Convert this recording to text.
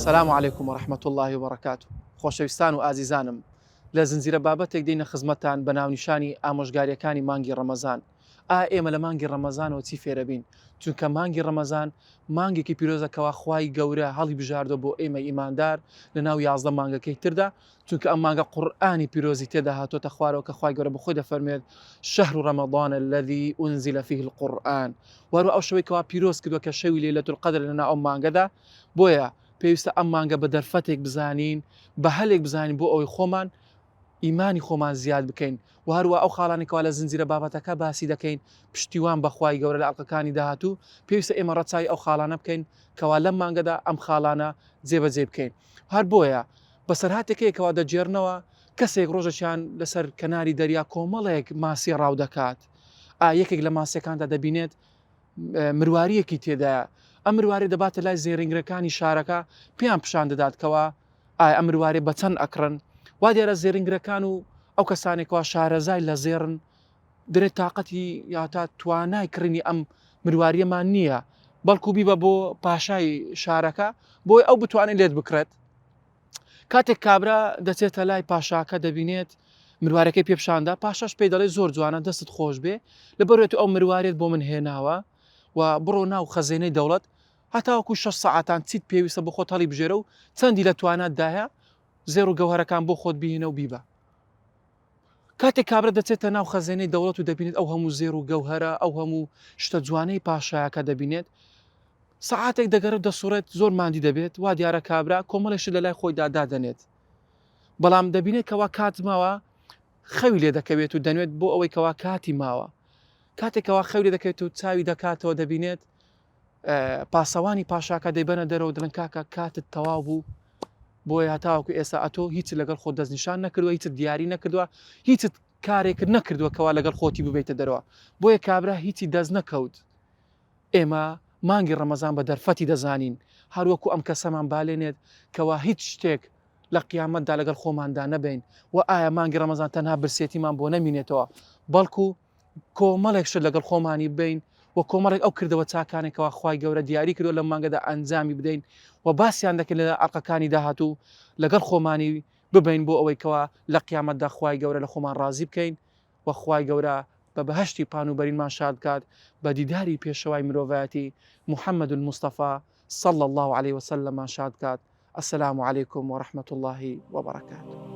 السلام عليكم ورحمة الله وبركاته. خۆشەویستان و ئازیزانم، لە زنجیرە بابەتێک دێینە خزمەتتان بە ناونیشانی ئامۆژگاریەکانی مانگی ڕەمەزان. ئێمە لە مانگی ڕەمەزانەوە چی فێرەبین؟ چونکە مانگی ڕەمەزان مانگێکی پیرۆزەکەەوە خوای گەورە هەڵی بژاردە بۆ ئێمە ئیماندار لە ناو 11 مانگەکەی تردا، چونکە ئەم مانگە قورئانی پیرۆزی تێدا هاتۆتە خوارەوە کە خوای گەورە بەخۆی دەفەرمێت شەهر ڕەمەضان الذي أنزل فيه القرآن. وەرە ئەو شەوەی کەوا پیرۆز کردووە کە شەوی لەیلەتول القەدر لە ناو ئەم مانگەدا، بۆیە پێویستە ئەم مانگە بە دەرفەتێک بزانین، بە هەلێک بزانین بۆ ئەوەی خۆمان ئیمانی خۆمان زیاد بکەین. و هەروە ئەو خاڵانێکەوە لە زنجیرە بابەتەکە باسی دەکەین پشتیوان بەخوای گەورە لە ئەڵلقەکانی داهاتوو، پێویستە ئێمە ڕەچای ئەو خاڵانە بکەین کەوا لەم مانگەدا ئەم خاڵانە جێبەجێ بکەین. هەر بۆیە بەسەرهاتێکەیەکەوە دەجێرنەوە کەسێک ڕۆژەشیان لەسەر کەناری دەریا کۆمەڵێک ماسی ڕاو دەکات. یەکێک لە ماسیەکاندا دەبینێت مروارریەکی تێدایە. ئەم مروارێ دەباتە لای زێرینگرەکانی شارەکە، پێیان پیشان دەداتکەوە ئەم مروارێ بە چەند ئەکڕن. وا دیارە زێرینگرەکان و ئەو کەسانێکەوە شارەزای لە زێڕن درێت تااقەتی یا تا توانای کڕینی ئەم مرواریەمان نییە، بەڵکو بیبە بۆ پاشای شارەکە بۆی ئەو بتوانێت لێت بکرێت. کاتێک کابرا دەچێتە لای پاشاکە دەبینێت مروارەکەی پێپشاندا، پاشاش پێی دەڵێ زۆر جوانە، دەستت خۆش بێ، لەبەرێت ئەو مروارێت بۆ من هێناوە و بڕۆ ناو خەزێنەی دەوڵەت هەتاوەکو 6 ساعتان چیت پێویستە بۆ خۆت هەڵی بژێرە و چەندی لە تواناتدایە زێر و گەوهرەکان بۆ خۆت بهێنە و بیبە. کاتێک کابرا دەچێتە ناو خەزێنەی دەوڵەت و دەبینێت ئەو هەموو زێر و گەوهرە، ئەو هەموو شتە جوانەی پاشایەکە دەبینێت، ساعاتێک دەگەڕێت دەسوڕێت، زۆر ماندی دەبێت، وا دیارە کابرا کۆمەڵێکی لە لای خۆی دادادەنێت. بەڵام دەبینێت کەوا کات ماوە خەوی لێ دەکەوێت و دەنوێت بۆ ئەوەی کەوا کاتی ماوە. کاتێکەوە خەوی دەکەوێت و چاوی دەکاتەوە دەبینێت پاسەوانی پاشاکە دەیبەنە دەرەوە دڵن کاکە کاتت تەواو بوو، بۆیە هەتاوەکو ئێستا ئەتۆ هیچ لەگەڵ خۆ دەستنیشان نەکردووە، هیچ دیاری نەکردووە، هیچ کارێکرد نەکردووە کەوا لەگەڵ خۆتی ببیتە دەرەوە، بۆیە کابرا هیچی دەست نەکەوت. ئێمە مانگی ڕەمەزان بە دەرفەتی دەزانین، هەروەکو ئەم کەسەمان بالێنێت کەوا هیچ شتێک لە قیامەتدا لەگەڵ خۆماندا نەبین. و ئایا مانگی ڕەمەزان تەنها برسێتیمان بۆ نەمینێتەوە، بەڵکو کۆمەڵێک شت لەگەڵ خۆمانی بین و کۆمەڵێک ئەو کردەوە چاکانێکەوە خوای گەورە دیاری کردو لە مانگەدا ئەنجامی بدەین و باسییان دەکەن لە ئەڵلقەکانی داهاتوو لەگەڵ خۆمانی ببین بۆ ئەوەی کەوا لە قیامەتدا خوای گەورە لە خۆمان ڕازی بکەین و خوای گەورە بە بەهەشتی پانوبەرینمان شاد کات بە دیداری پێشەوای مرۆڤایەتی محەممەد المستەفا صلى الله عليه وسلم شاد کات. السلام عليكم ورحمة الله وبركاته.